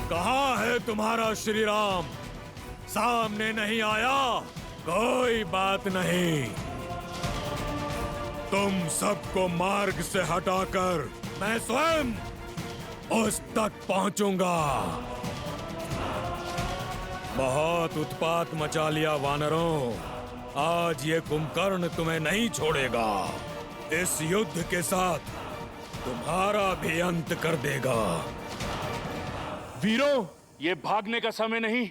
कहाँ है तुम्हारा श्री राम? सामने नहीं आया? कोई बात नहीं, तुम सबको मार्ग से हटाकर मैं स्वयं उस तक पहुंचूंगा। बहुत उत्पात मचा लिया वानरों, आज ये कुंभकर्ण तुम्हें नहीं छोड़ेगा। इस युद्ध के साथ तुम्हारा भी अंत कर देगा। वीरों, ये भागने का समय नहीं,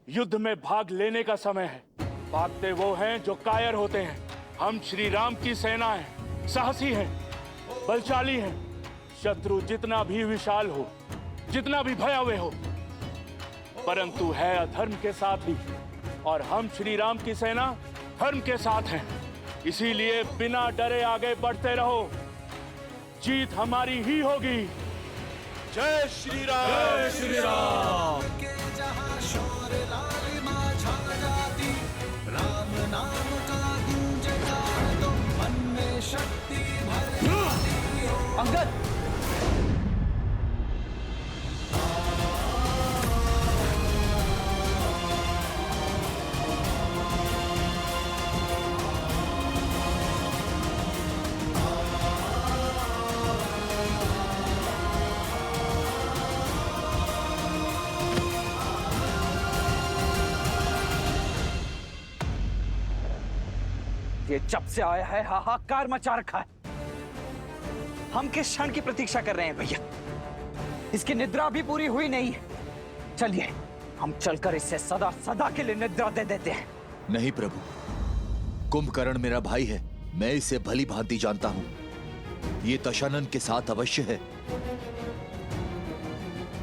युद्ध में भाग लेने का समय है। भागते वो हैं जो कायर होते हैं। हम श्री राम की सेना हैं, साहसी हैं, बलशाली हैं। शत्रु जितना भी विशाल हो, जितना भी भयावह हो, परंतु है अधर्म के साथ ही, और हम श्री राम की सेना धर्म के साथ हैं। इसीलिए बिना डरे आगे बढ़ते रहो, जीत हमारी ही होगी। जय श्री राम, जय श्री राम। राम नाम का गूंजता तो मन में शक्ति भर अंगद। ये जब से आया है हाहाकार मचा रखा है। हम किस क्षण की प्रतीक्षा कर रहे हैं भैया? इसकी निद्रा भी पूरी हुई नहीं है। चलिए हम चलकर इससे सदा सदा के लिए निद्रा दे देते हैं। नहीं प्रभु, कुंभकर्ण मेरा भाई है, मैं इसे भली भांति जानता हूं। ये दशानन के साथ अवश्य है,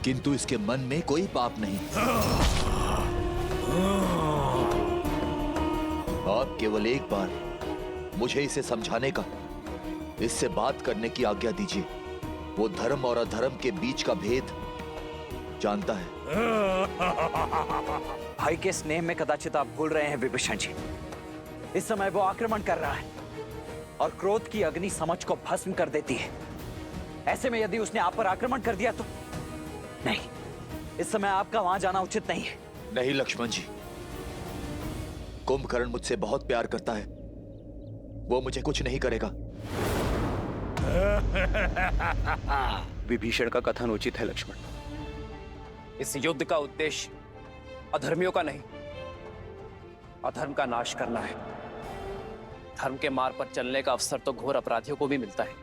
किंतु इसके मन में कोई पाप नहीं। आप केवल एक बार मुझे इसे समझाने का, इससे बात करने की आज्ञा दीजिए। वो धर्म और अधर्म के बीच का भेद जानता है। भाई के स्नेह में कदाचित आप भूल रहे हैं विभीषण जी। इस समय वो आक्रमण कर रहा है और क्रोध की अग्नि समझ को भस्म कर देती है। ऐसे में यदि उसने आप पर आक्रमण कर दिया तो नहीं, इस समय आपका वहां जाना उचित नहीं है। नहीं लक्ष्मण जी, कुंभकर्ण मुझसे बहुत प्यार करता है, वो मुझे कुछ नहीं करेगा। विभीषण का कथन उचित है लक्ष्मण। इस युद्ध का उद्देश्य अधर्मियों का नहीं, अधर्म का नाश करना है। धर्म के मार्ग पर चलने का अवसर तो घोर अपराधियों को भी मिलता है।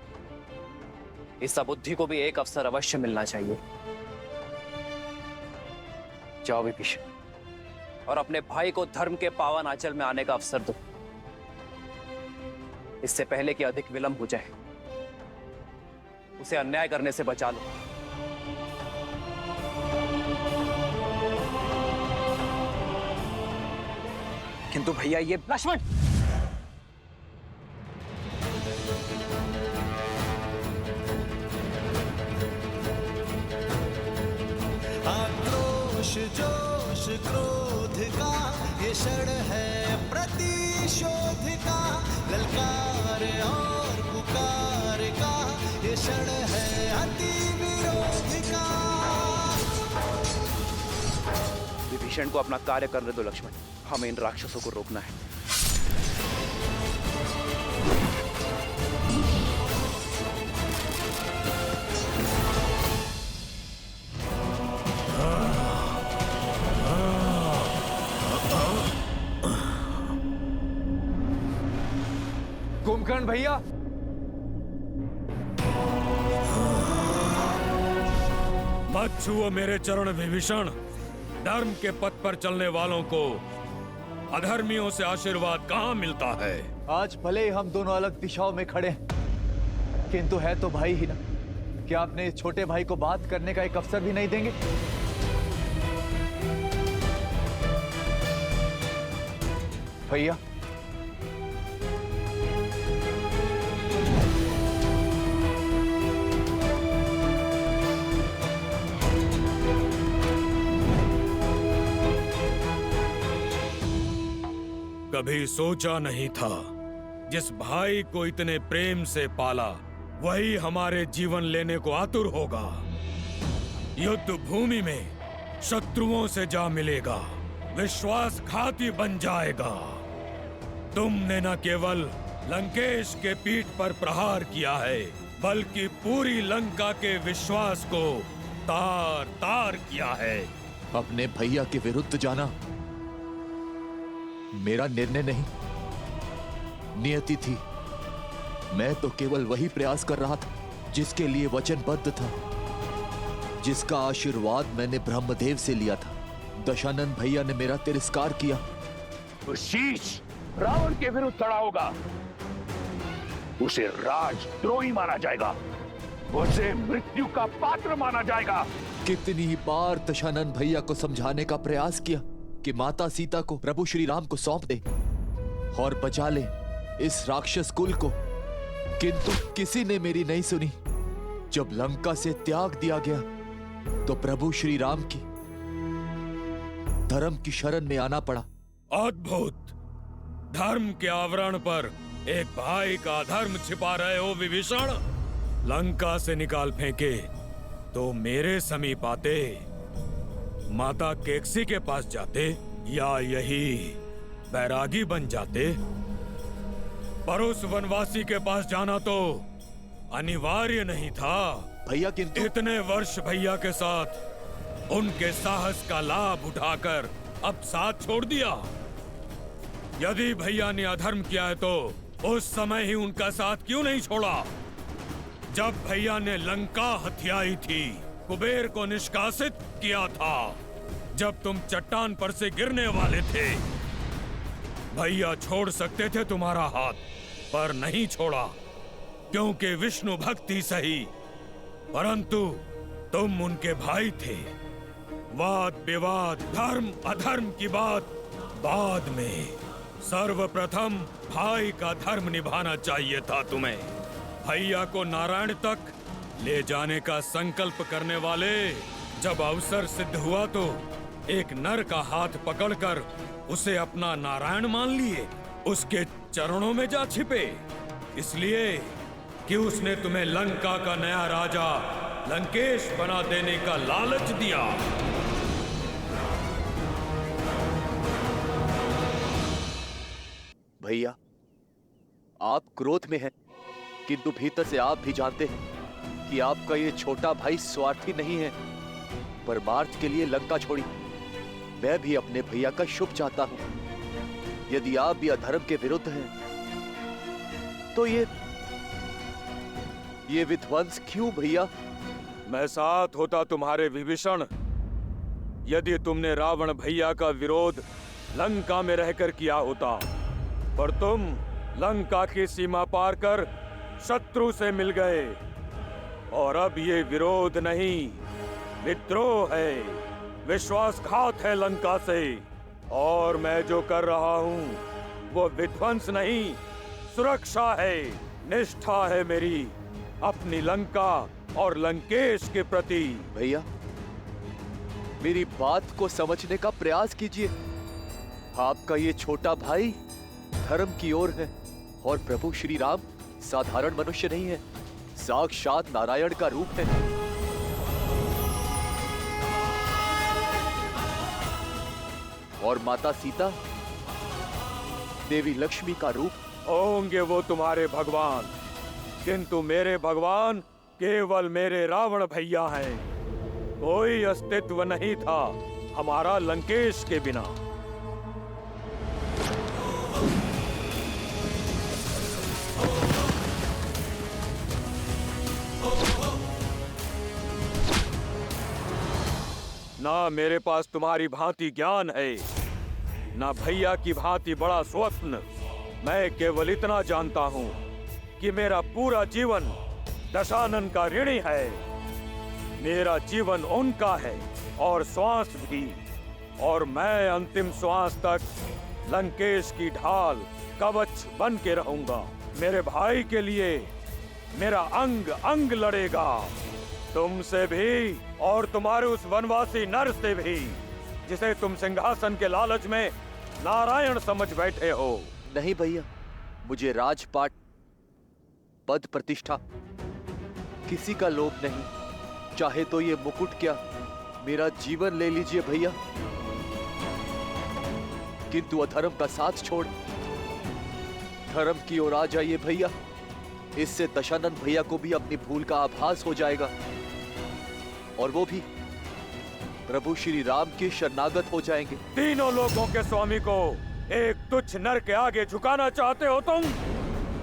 इस अबुद्धि को भी एक अवसर अवश्य मिलना चाहिए। जाओ विभीषण, और अपने भाई को धर्म के पावन आंचल में आने का अवसर दो, इससे पहले कि अधिक विलंब हो जाए। उसे अन्याय करने से बचा लो। किंतु भैया ये लक्ष्मण, आक्रोश जोश क्रोध का ये क्षण है प्रतिशोध का। ललकार और पुकार का ये क्षण है अति विरोध का। विभीषण को अपना कार्य करने दो लक्ष्मण, हमें इन राक्षसों को रोकना है। कुंभकर्ण भैया, मत छुओ मेरे चरण विभीषण। धर्म के पथ पर चलने वालों को अधर्मियों से आशीर्वाद कहाँ मिलता है? आज भले ही हम दोनों अलग दिशाओं में खड़े हैं, किंतु है तो भाई ही ना। क्या आपने इस छोटे भाई को बात करने का एक अवसर भी नहीं देंगे? भैया, कभी सोचा नहीं था जिस भाई को इतने प्रेम से पाला वही हमारे जीवन लेने को आतुर होगा। युद्ध भूमि में शत्रुओं से जा मिलेगा, विश्वासघाती बन जाएगा। तुमने न केवल लंकेश के पीठ पर प्रहार किया है, बल्कि पूरी लंका के विश्वास को तार तार किया है। अपने भैया के विरुद्ध जाना मेरा निर्णय नहीं, नियति थी। मैं तो केवल वही प्रयास कर रहा था जिसके लिए वचनबद्ध था, जिसका आशीर्वाद मैंने ब्रह्मदेव से लिया था। दशानन भैया ने मेरा तिरस्कार किया। तो शीश रावण के विरुद्ध खड़ा होगा, उसे राजद्रोही माना जाएगा, उसे मृत्यु का पात्र माना जाएगा। कितनी ही बार दशानन भैया को समझाने का प्रयास किया कि माता सीता को प्रभु श्री राम को सौंप दे और बचा ले इस राक्षस कुल को, किंतु किसी ने मेरी नहीं सुनी। जब लंका से त्याग दिया गया तो प्रभु श्री राम की धर्म की शरण में आना पड़ा। अद्भुत! धर्म के आवरण पर एक भाई का धर्म छिपा रहे हो विभीषण। लंका से निकाल फेंके तो मेरे समीप आते, माता केकसी के पास जाते, या यही बैरागी बन जाते। पर उस वनवासी के पास जाना तो अनिवार्य नहीं था भैया, किंतु इतने वर्ष भैया के साथ उनके साहस का लाभ उठाकर अब साथ छोड़ दिया। यदि भैया ने अधर्म किया है तो उस समय ही उनका साथ क्यों नहीं छोड़ा? जब भैया ने लंका हथियाई थी, कुबेर को निष्कासित किया था, जब तुम चट्टान पर से गिरने वाले थे, भैया छोड़ सकते थे तुम्हारा हाथ, पर नहीं छोड़ा, क्योंकि विष्णु भक्ति सही, परंतु तुम उनके भाई थे। वाद विवाद, धर्म अधर्म की बात बाद में, सर्वप्रथम भाई का धर्म निभाना चाहिए था तुम्हें। भैया को नारायण तक ले जाने का संकल्प करने वाले जब अवसर सिद्ध हुआ तो एक नर का हाथ पकड़कर उसे अपना नारायण मान लिए, उसके चरणों में जा छिपे, इसलिए कि उसने तुम्हें लंका का नया राजा लंकेश बना देने का लालच दिया। भैया, आप क्रोध में हैं, किंतु भीतर से आप भी जानते हैं कि आपका ये छोटा भाई स्वार्थी नहीं है। परमार्थ के लिए लंका छोड़ी। मैं भी अपने भैया का शुभ चाहता हूं। यदि आप भी अधर्म के विरुद्ध हैं, तो ये विध्वंस क्यों भैया? मैं साथ होता तुम्हारे विभीषण, यदि तुमने रावण भैया का विरोध लंका में रहकर किया होता, पर तुम लंका की सीमा पार कर शत्रु से मिल गए, और अब ये विरोध नहीं, विद्रोह है, विश्वासघात है लंका से। और मैं जो कर रहा हूँ वो विध्वंस नहीं, सुरक्षा है, निष्ठा है मेरी अपनी लंका और लंकेश के प्रति। भैया, मेरी बात को समझने का प्रयास कीजिए। आपका ये छोटा भाई धर्म की ओर है, और प्रभु श्री राम साधारण मनुष्य नहीं है, साक्षात नारायण का रूप है। और माता सीता देवी लक्ष्मी का रूप। होंगे वो तुम्हारे भगवान, किंतु मेरे भगवान केवल मेरे रावण भैया हैं। कोई अस्तित्व नहीं था हमारा लंकेश के बिना। ना मेरे पास तुम्हारी भांति ज्ञान है, ना भैया की भांति बड़ा स्वप्न। मैं केवल इतना जानता हूं कि मेरा पूरा जीवन दशानन का ऋणी है। मेरा जीवन उनका है और श्वास भी, और मैं अंतिम श्वास तक लंकेश की ढाल कवच बन के रहूंगा। मेरे भाई के लिए मेरा अंग अंग लड़ेगा, तुमसे भी और तुम्हारे उस वनवासी नर से भी, जिसे तुम सिंहासन के लालच में नारायण समझ बैठे हो। नहीं भैया, मुझे राजपाट, पद प्रतिष्ठा किसी का लोभ नहीं। चाहे तो ये मुकुट क्या, मेरा जीवन ले लीजिए भैया, किंतु अधर्म का साथ छोड़ धर्म की ओर आ जाइए भैया। इससे दशानंद भैया को भी अपनी भूल का आभास हो जाएगा और वो भी प्रभु श्री राम के शरणागत हो जाएंगे। तीनों लोगों के स्वामी को एक तुच्छ नर के आगे झुकाना चाहते हो तुम?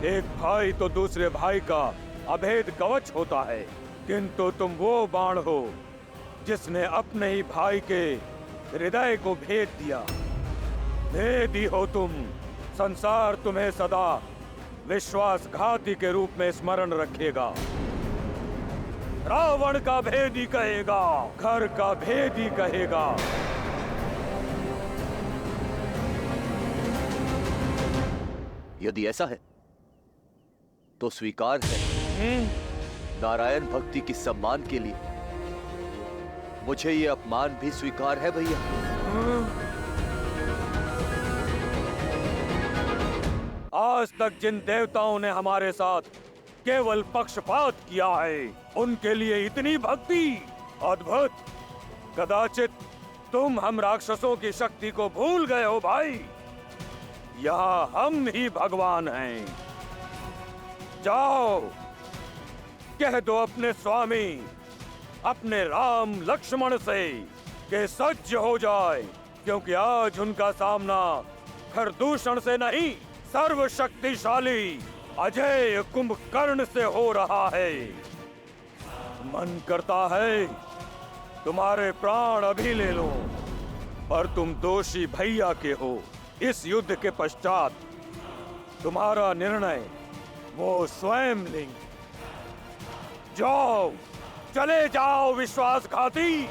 एक भाई तो दूसरे भाई का अभेद कवच होता है, किंतु तुम वो बाण हो जिसने अपने ही भाई के हृदय को भेद दिया। भेदी हो तुम। संसार तुम्हें सदा विश्वासघाती के रूप में स्मरण रखेगा। रावण का भेदी कहेगा, घर का भेदी कहेगा। यदि ऐसा है तो स्वीकार है। नारायण भक्ति की सम्मान के लिए मुझे ये अपमान भी स्वीकार है भैया। आज तक जिन देवताओं ने हमारे साथ केवल पक्षपात किया है, उनके लिए इतनी भक्ति अद्भुत। कदाचित तुम हम राक्षसों की शक्ति को भूल गए हो भाई। यहाँ हम ही भगवान हैं। जाओ, कह दो अपने स्वामी, अपने राम लक्ष्मण से कि सज्ज हो जाए, क्योंकि आज उनका सामना खरदूषण से नहीं, सर्वशक्तिशाली अजय कुंभकर्ण से हो रहा है। मन करता है तुम्हारे प्राण अभी ले लो, पर तुम दोषी भैया के हो। इस युद्ध के पश्चात तुम्हारा निर्णय वो स्वयं लेंगे। जाओ, चले जाओ विश्वासघाती।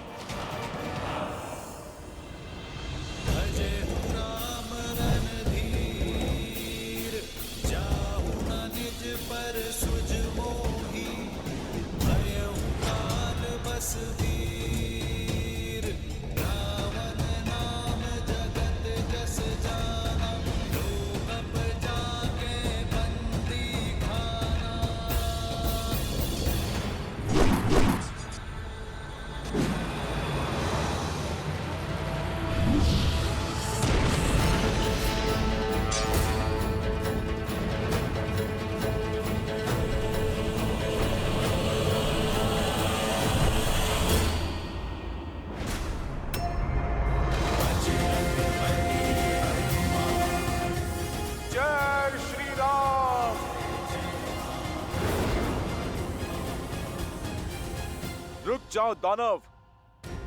रुक जाओ दानव,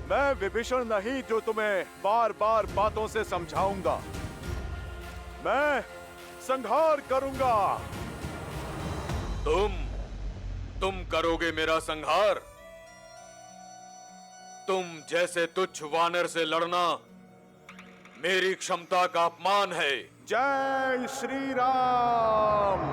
मैं विभीषण नहीं जो तुम्हें बार बार बातों से समझाऊंगा। मैं संहार करूंगा। तुम करोगे मेरा संहार? तुम जैसे तुच्छ वानर से लड़ना मेरी क्षमता का अपमान है। जय श्री राम।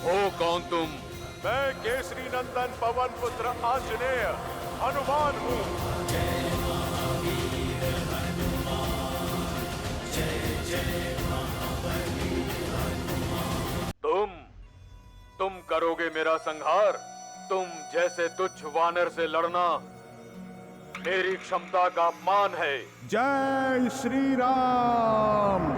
हो कौन तुम? मैं केसरी नंदन पवन पुत्र आंजनेय हनुमान हूँ। तुम करोगे मेरा संहार? तुम जैसे तुच्छ वानर से लड़ना मेरी क्षमता का अपमान है। जय श्री राम।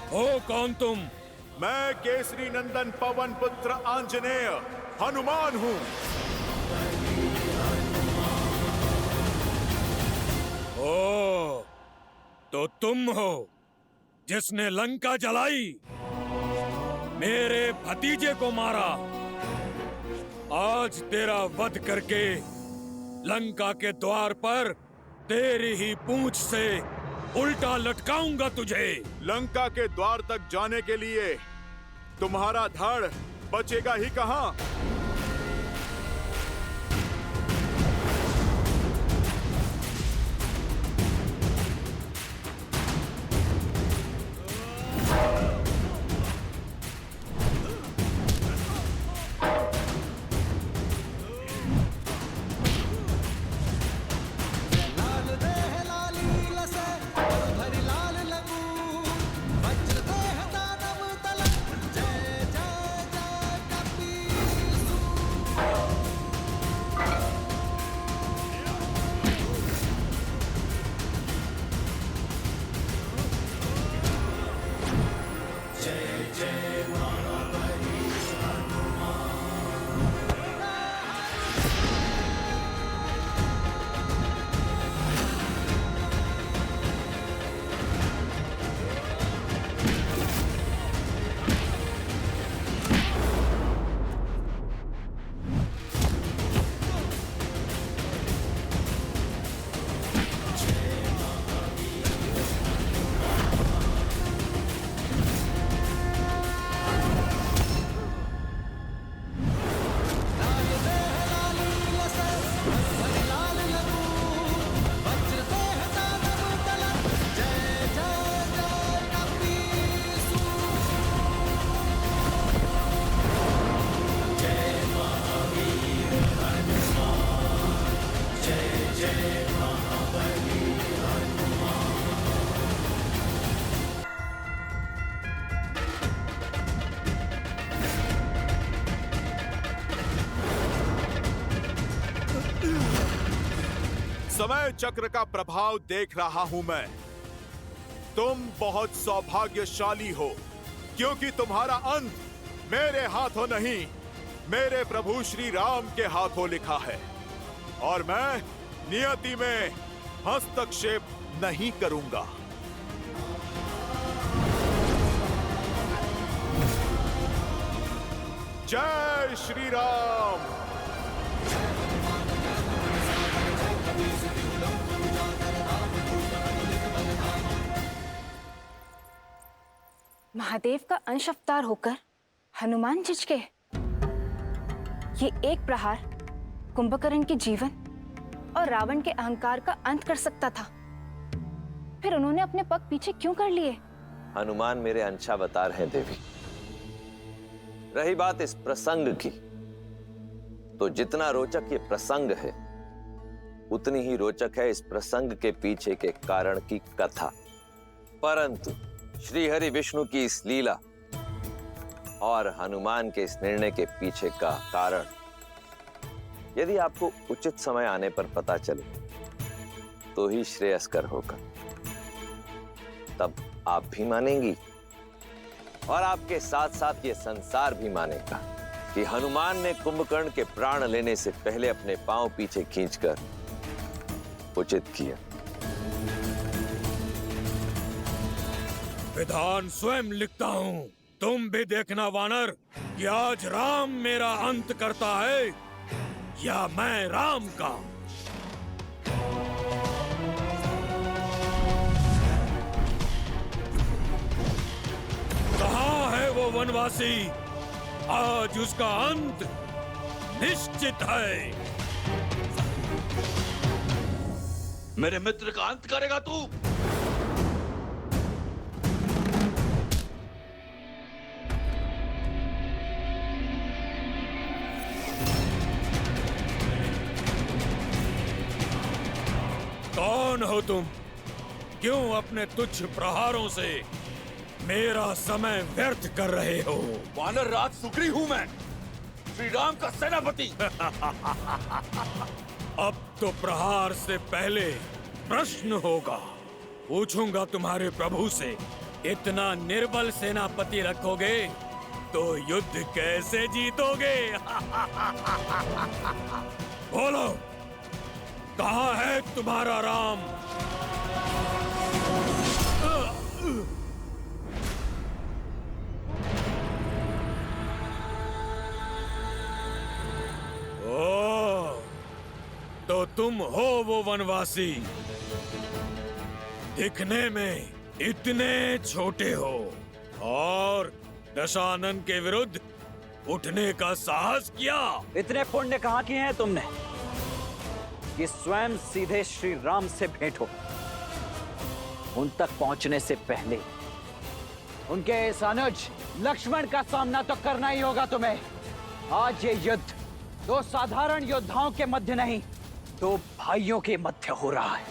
हो कौन तुम? मैं केसरी नंदन पवन पुत्र आंजनेय हनुमान हूँ। ओ, तो तुम हो? जिसने लंका जलाई, मेरे भतीजे को मारा, आज तेरा वध करके लंका के द्वार पर तेरी ही पूंछ से उल्टा लटकाऊंगा तुझे। लंका के द्वार तक जाने के लिए तुम्हारा धड़ बचेगा ही कहां? लाल देह लाली लसे भरी लाल लगू वज्र देह दानव तलक जय जय जय कपीसु। लाल देह लाली लसे भरी लाल लगू वज्र देह दानव तलक जय जय जय कपीसु। समय चक्र का प्रभाव देख रहा हूं मैं। तुम बहुत सौभाग्यशाली हो, क्योंकि तुम्हारा अंत मेरे हाथों नहीं, मेरे प्रभु श्री राम के हाथों लिखा है। और मैं नियति में हस्तक्षेप नहीं करूंगा। जय श्री राम। महादेव का अंश अवतार होकर हनुमान झिझके। ये एक प्रहार कुंभकर्ण के जीवन और रावण के अहंकार का अंत कर सकता था। फिर उन्होंने अपने पग पीछे क्यों कर लिए? हनुमान मेरे अंशावतार हैं देवी। रही बात इस प्रसंग की, तो जितना रोचक ये प्रसंग है, उतनी ही रोचक है इस प्रसंग के पीछे के कारण की कथा। परंतु श्री हरि विष्णु की इस लीला और हनुमान के इस निर्णय के पीछे का कारण यदि आपको उचित समय आने पर पता चले तो ही श्रेयस्कर होगा। तब आप भी मानेंगी और आपके साथ साथ ये संसार भी मानेगा कि हनुमान ने कुंभकर्ण के प्राण लेने से पहले अपने पांव पीछे खींचकर उचित किया। विधान स्वयं लिखता हूँ, तुम भी देखना वानर कि आज राम मेरा अंत करता है या मैं राम का। कहाँ है वो वनवासी? आज उसका अंत निश्चित है। मेरे मित्र का अंत करेगा तू? कौन हो तुम? क्यों अपने तुच्छ प्रहारों से मेरा समय व्यर्थ कर रहे हो? वानर राज सुग्रीव हूं मैं, श्री राम का सेनापति। अब तो प्रहार से पहले प्रश्न होगा। पूछूंगा तुम्हारे प्रभु से, इतना निर्बल सेनापति रखोगे तो युद्ध कैसे जीतोगे? बोलो, कहाँ है तुम्हारा राम? तुम हो वो वनवासी। दिखने में इतने छोटे हो और दशानन के विरुद्ध उठने का साहस किया। इतने पुण्य कहाँ किए हैं तुमने कि स्वयं सीधे श्री राम से भेंट हो। उन तक पहुंचने से पहले उनके इस अनुज लक्ष्मण का सामना तो करना ही होगा तुम्हें। आज ये युद्ध दो साधारण योद्धाओं के मध्य नहीं, दो भाइयों के मध्य हो रहा है।